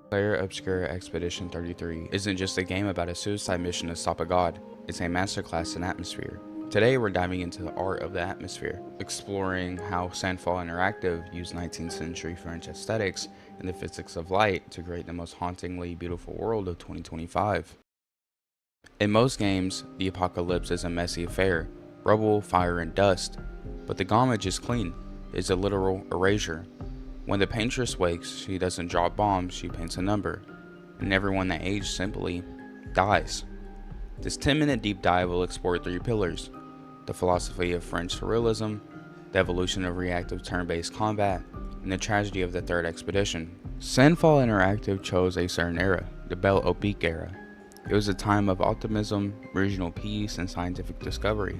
Clair Obscur Expedition 33 isn't just a game about a suicide mission to stop a god, it's a masterclass in atmosphere. Today we're diving into the art of the atmosphere, exploring how Sandfall Interactive used 19th century French aesthetics and the physics of light to create the most hauntingly beautiful world of 2025. In most games, the apocalypse is a messy affair, rubble, fire, and dust, but the gamut is clean. It's a literal erasure. When the paintress wakes, she doesn't drop bombs, she paints a number, and everyone that aged simply dies. This 10-minute deep dive will explore three pillars: the philosophy of French surrealism, the evolution of reactive turn-based combat, and the tragedy of the third expedition. Sandfall Interactive chose a certain era, the Belle Époque era. It was a time of optimism, regional peace, and scientific discovery.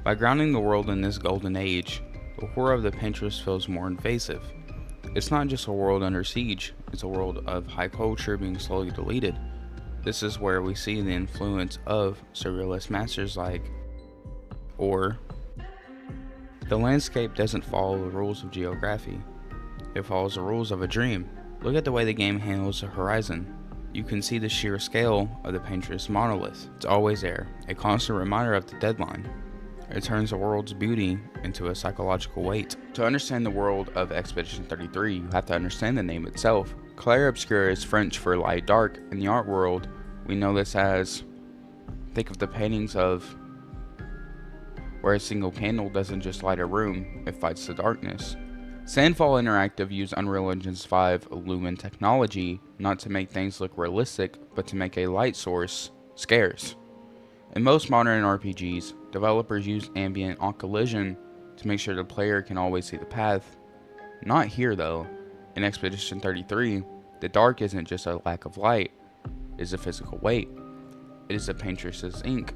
By grounding the world in this golden age, the horror of the paintress feels more invasive. It's not just a world under siege, it's a world of high culture being slowly deleted. This is where we see the influence of surrealist masters like or the landscape doesn't follow the rules of geography. It follows the rules of a dream. Look at the way the game handles the horizon. You can see the sheer scale of the paintress monolith. It's always there, a constant reminder of the deadline. It turns the world's beauty into a psychological weight. To understand the world of Expedition 33, you have to understand the name itself. Clair Obscur is French for light dark. In the art world, we know this as, think of the paintings of where a single candle doesn't just light a room, it fights the darkness. Sandfall Interactive used Unreal Engine 5 Lumen technology not to make things look realistic, but to make a light source scarce. In most modern RPGs, developers use ambient collision to make sure the player can always see the path. Not here though. In Expedition 33, the dark isn't just a lack of light, it is a physical weight. It is the paintress's ink,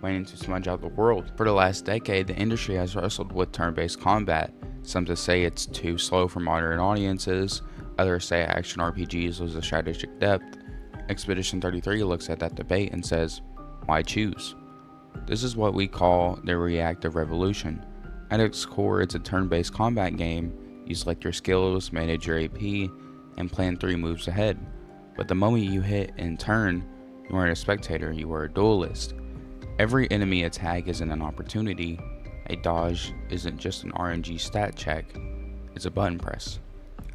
waiting to smudge out the world. For the last decade, the industry has wrestled with turn-based combat. Some to say it's too slow for modern audiences, others say action RPGs lose the strategic depth. Expedition 33 looks at that debate and says, why choose? This is what we call the reactive revolution. At its core, it's a turn-based combat game. You select your skills, manage your AP, and plan 3 moves ahead. But the moment you hit in turn, you aren't a spectator, you are a duelist. Every enemy attack isn't an opportunity. A dodge isn't just an RNG stat check, it's a button press.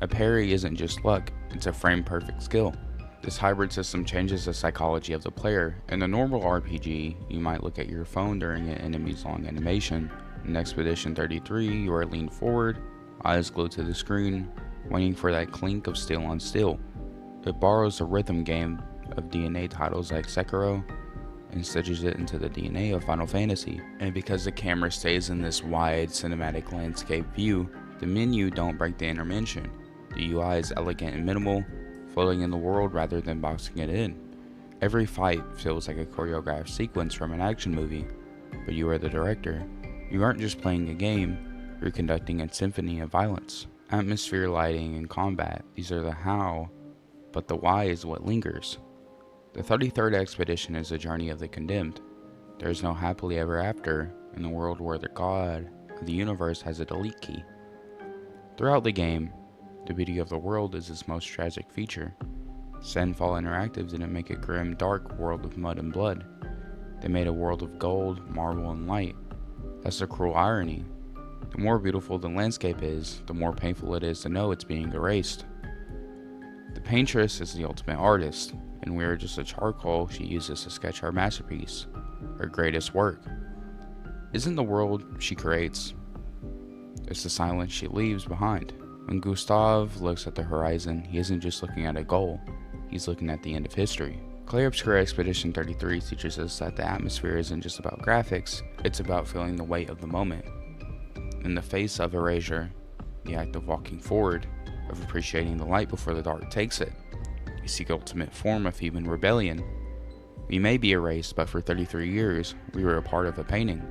A parry isn't just luck, it's a frame-perfect skill. This hybrid system changes the psychology of the player. In a normal RPG, you might look at your phone during an enemy's long animation. In Expedition 33, you are leaned forward, eyes glued to the screen, waiting for that clink of steel on steel. It borrows the rhythm game of DNA titles like Sekiro and stitches it into the DNA of Final Fantasy. And because the camera stays in this wide cinematic landscape view, the menu don't break the intervention. The UI is elegant and minimal, floating in the world rather than boxing it in. Every fight feels like a choreographed sequence from an action movie, but you are the director. You aren't just playing a game, you're conducting a symphony of violence. Atmosphere, lighting, and combat, these are the how, but the why is what lingers. The 33rd expedition is a journey of the condemned. There is no happily ever after in the world where the god of the universe has a delete key. Throughout the game, the beauty of the world is its most tragic feature. Sandfall Interactive didn't make a grim, dark world of mud and blood. They made a world of gold, marble, and light. That's the cruel irony. The more beautiful the landscape is, the more painful it is to know it's being erased. The paintress is the ultimate artist, and we are just a charcoal she uses to sketch her masterpiece, her greatest work. Isn't the world she creates? It's the silence she leaves behind. When Gustave looks at the horizon, he isn't just looking at a goal, he's looking at the end of history. Clair Obscur Expedition 33 teaches us that the atmosphere isn't just about graphics, it's about feeling the weight of the moment. In the face of erasure, the act of walking forward, of appreciating the light before the dark takes it, you see the ultimate form of human rebellion. We may be erased, but for 33 years, we were a part of a painting.